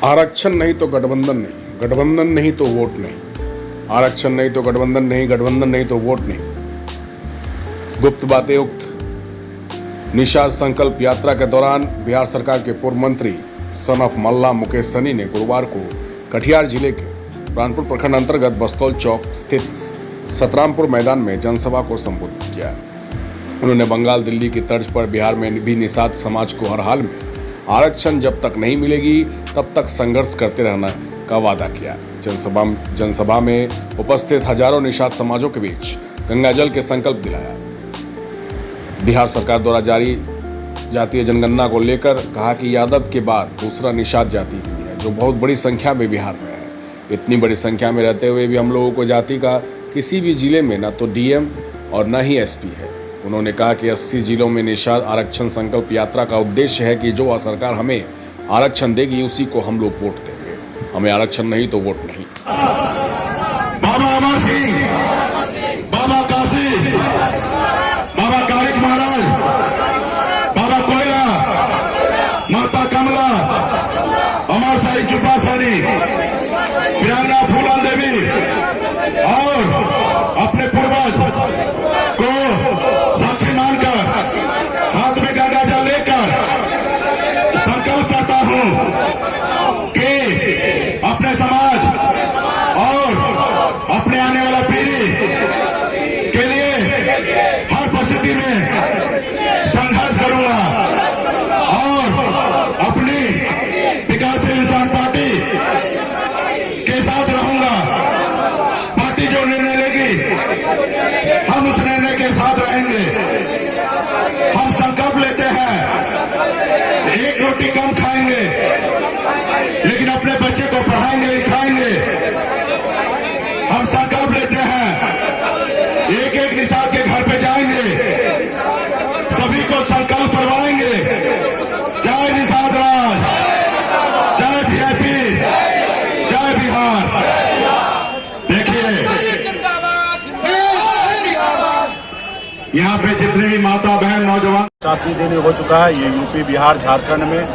आरक्षण नहीं तो गठबंधन नहीं, गठबंधन नहीं तो वोट नहीं, आरक्षण नहीं तो गठबंधन नहीं, गठबंधन नहीं तो वोट नहीं। गुप्त बातें उक्त। निषाद संकल्प यात्रा के दौरान बिहार सरकार के पूर्व मंत्री सन ऑफ मल्ला मुकेश सनी ने गुरुवार को कटिहार जिले के प्राणपुर प्रखंड अंतर्गत बस्तौल चौक स्थित सतरामपुर मैदान में जनसभा को संबोधित किया। उन्होंने बंगाल दिल्ली की तर्ज पर बिहार में भी निषाद समाज को हर हाल में आरक्षण जब तक नहीं मिलेगी तब तक संघर्ष करते रहने का वादा किया। जनसभा में उपस्थित हजारों निषाद समाजों के बीच गंगाजल के संकल्प दिलाया। बिहार सरकार द्वारा जारी जातीय जनगणना को लेकर कहा कि यादव के बाद दूसरा निषाद जाति ही है, जो बहुत बड़ी संख्या में बिहार में है। इतनी बड़ी संख्या में रहते हुए भी हम लोगों को जाति का किसी भी जिले में न तो डीएम और न ही एसपी है। उन्होंने कहा कि 80 जिलों में निषाद आरक्षण संकल्प यात्रा का उद्देश्य है कि जो सरकार हमें आरक्षण देगी उसी को हम लोग वोट देंगे। हमें आरक्षण नहीं तो वोट नहीं। बाबा अमर सिंह, बाबा काशी, बाबा कारिक महाराज, बाबा कोयला, माता कमला, अमर शाही चुपा सैनी, वीरांगना फूलन देवी और अपने पूर्वज को साक्षी मानकर हाथ में गंगा जल लेकर संकल्प करता हूं कि अपने समाज और अपने आने वाला पीढ़ी के लिए हर परिस्थिति में संघर्ष करूंगा और अपनी विकासशील इंसान पार्टी के साथ रहूंगा। पार्टी जो निर्णय लेगी हम उस निर्णय के साथ रहेंगे। हम संकल्प लेते हैं एक रोटी कम खाएंगे लेकिन अपने बच्चे को पढ़ाएंगे लिखाएंगे। हम संकल्प लेते हैं एक एक निषाद के घर पे जाएंगे, सभी को संकल्प करवाएंगे। जय निषाद राज, जय वीआईपी, जय बिहार। देखिए यहाँ पे जितने भी माता बहन नौजवान 85 दिन हो चुका है। ये यूपी बिहार झारखंड में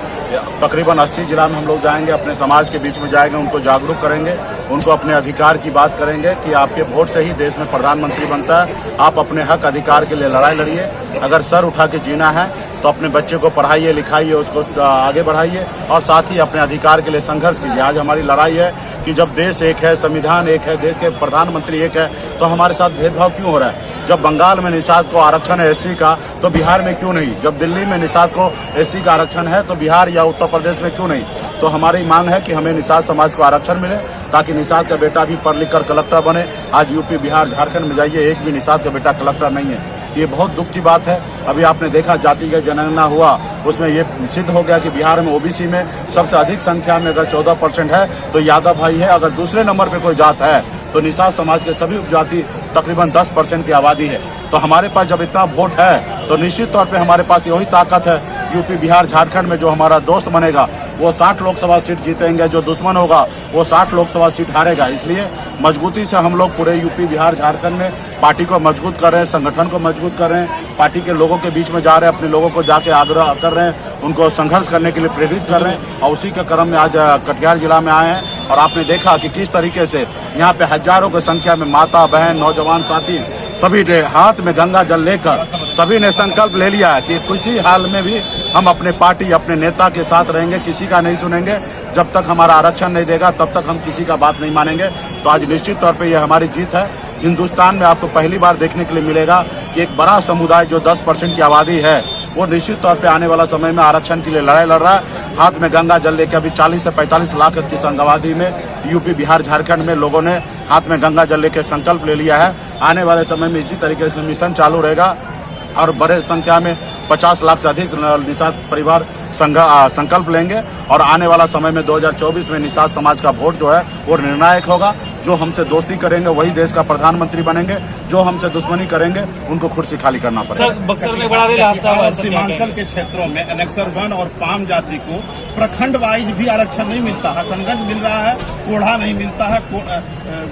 तकरीबन 80 जिला में हम लोग जाएंगे, अपने समाज के बीच में जाएंगे, उनको जागरूक करेंगे, उनको अपने अधिकार की बात करेंगे कि आपके वोट से ही देश में प्रधानमंत्री बनता है। आप अपने हक अधिकार के लिए लड़ाई लड़िए। अगर सर उठा के जीना है तो अपने बच्चे को पढ़ाइए लिखाइए, उसको आगे बढ़ाइए और साथ ही अपने अधिकार के लिए संघर्ष कीजिए। आज हमारी लड़ाई है कि जब देश एक है, संविधान एक है, देश के प्रधानमंत्री एक है, तो हमारे साथ भेदभाव क्यों हो रहा है? जब बंगाल में निषाद को आरक्षण है एससी का, तो बिहार में क्यों नहीं? जब दिल्ली में निषाद को एससी का आरक्षण है तो बिहार या उत्तर प्रदेश में क्यों नहीं? तो हमारी मांग है कि हमें निषाद समाज को आरक्षण मिले ताकि निषाद का बेटा भी पढ़ लिख कर कलेक्टर बने। आज यूपी बिहार झारखंड में जाइए, एक भी निषाद का बेटा कलेक्टर नहीं है। ये बहुत दुख की बात है। अभी आपने देखा जातिगत जनगणना हुआ, उसमें ये सिद्ध हो गया कि बिहार में ओबीसी में सबसे अधिक संख्या में अगर 14% है तो यादव भाई है। अगर दूसरे नंबर पे कोई जात है तो निषाद समाज के सभी उपजाति तकरीबन 10% की आबादी है। तो हमारे पास जब इतना वोट है तो निश्चित तौर पे हमारे पास यही ताकत है। यूपी बिहार झारखंड में जो हमारा दोस्त बनेगा वो 60 लोकसभा सीट जीतेंगे, जो दुश्मन होगा वो 60 लोकसभा सीट हारेगा। इसलिए मजबूती से हम लोग पूरे यूपी बिहार झारखंड में पार्टी को मजबूत कर रहे हैं, संगठन को मजबूत कर रहे हैं, पार्टी के लोगों के बीच में जा रहे हैं, अपने लोगों को जाके आग्रह कर रहे हैं, उनको संघर्ष करने के लिए प्रेरित कर रहे हैं। और उसी के क्रम में आज कटिहार जिला में आए हैं और आपने देखा कि किस तरीके से यहाँ पे हजारों की संख्या में माता बहन नौजवान साथी सभी ने हाथ में गंगा जल लेकर सभी ने संकल्प ले लिया है कि किसी हाल में भी हम अपने पार्टी अपने नेता के साथ रहेंगे, किसी का नहीं सुनेंगे। जब तक हमारा आरक्षण नहीं देगा तब तक हम किसी का बात नहीं मानेंगे। तो आज निश्चित तौर पे ये हमारी जीत है। हिंदुस्तान में आपको पहली बार देखने के लिए मिलेगा कि एक बड़ा समुदाय जो 10% की आबादी है वो निश्चित तौर पे आने वाला समय में आरक्षण के लिए लड़ाई लड़ रहा है। हाथ में गंगा जल लेकर अभी 40 से 45 लाख की संख्यावादी में यूपी बिहार झारखंड में लोगों ने हाथ में गंगा जल लेकर संकल्प ले लिया है। आने वाले समय में इसी तरीके से मिशन चालू रहेगा और बड़े संख्या में 50 लाख से अधिक निषाद परिवार संकल्प लेंगे और आने वाला समय में 2024 में निषाद समाज का वोट जो है वो निर्णायक होगा। जो हमसे दोस्ती करेंगे वही देश का प्रधानमंत्री बनेंगे। जो हमसे दुश्मनी करेंगे उनको कुर्सी खाली करना पड़ेगा। सर, बक्सर में बड़ा रेल हादसा हुआ है, सर, क्या सीमांचल कहेंगे? के क्षेत्रों में अनेक्सर 1 और पाम जाति को प्रखंड वाइज भी आरक्षण नहीं मिलता। हसनगंज मिल रहा है, कोढ़ा नहीं मिलता है,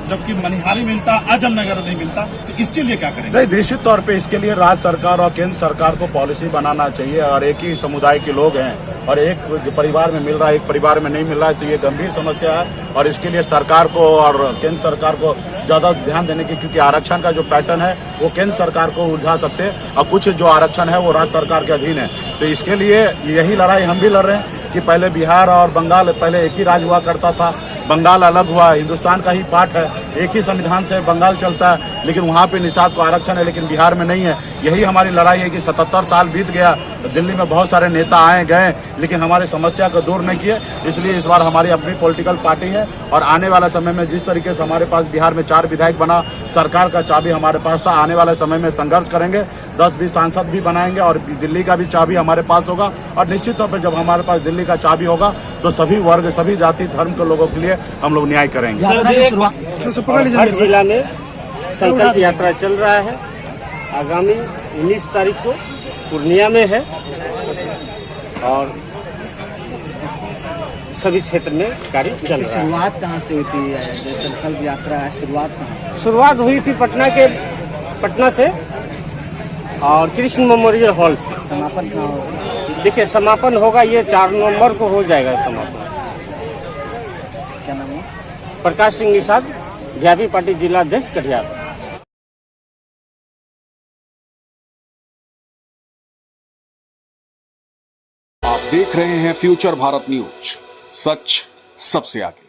जबकि मनिहारी मिलता, आजमनगर नहीं मिलता। तो इसके लिए क्या करेंगे? नहीं, निश्चित तौर पे इसके लिए राज्य सरकार और केंद्र सरकार को पॉलिसी बनाना चाहिए। और एक ही समुदाय के लोग हैं और एक परिवार में मिल रहा है, एक परिवार में नहीं मिल रहा है, तो ये गंभीर समस्या है। और इसके लिए सरकार को और केंद्र सरकार को ज्यादा ध्यान देने की, क्योंकि आरक्षण का जो पैटर्न है वो केंद्र सरकार को उलझा सकते हैं और कुछ जो आरक्षण है वो राज्य सरकार के अधीन है। तो इसके लिए यही लड़ाई हम भी लड़ रहे हैं कि पहले बिहार और बंगाल पहले एक ही राज्य हुआ करता था, बंगाल अलग हुआ, हिंदुस्तान का ही पार्ट है, एक ही संविधान से बंगाल चलता है, लेकिन वहाँ पे निषाद को आरक्षण है लेकिन बिहार में नहीं है। यही हमारी लड़ाई है कि 77 साल बीत गया, दिल्ली में बहुत सारे नेता आए गए लेकिन हमारे समस्या को दूर नहीं किए। इसलिए इस बार हमारी अपनी पॉलिटिकल पार्टी है और आने वाले समय में जिस तरीके से हमारे पास बिहार में 4 विधायक बना, सरकार का चाबी हमारे पास था, आने वाले समय में संघर्ष करेंगे, 10-20 सांसद भी बनाएंगे और दिल्ली का भी चाबी हमारे पास होगा। और निश्चित तौर पर जब हमारे पास दिल्ली का चाबी होगा तो सभी वर्ग, सभी जाति धर्म के लोगों के लिए हम लोग न्याय करेंगे। हर जिला में संकल्प यात्रा चल रहा है। आगामी 19 तारीख को पूर्णिया में है और सभी क्षेत्र में कार्य चल रहा है। शुरुआत कहाँ से हुई थी? जो संकल्प यात्रा है, शुरुआत कहाँ से? शुरुआत हुई थी पटना से और कृष्ण मेमोरियल हॉल से। समापन कहाँ होगा? देखिए, समापन होगा ये 4 नवंबर को हो जाएगा समापन। क्या नाम है? प्रकाश सिंह निषाद, वीआईपी पार्टी जिला अध्यक्ष कटिहार। आप देख रहे हैं फ्यूचर भारत न्यूज, सच सबसे आगे।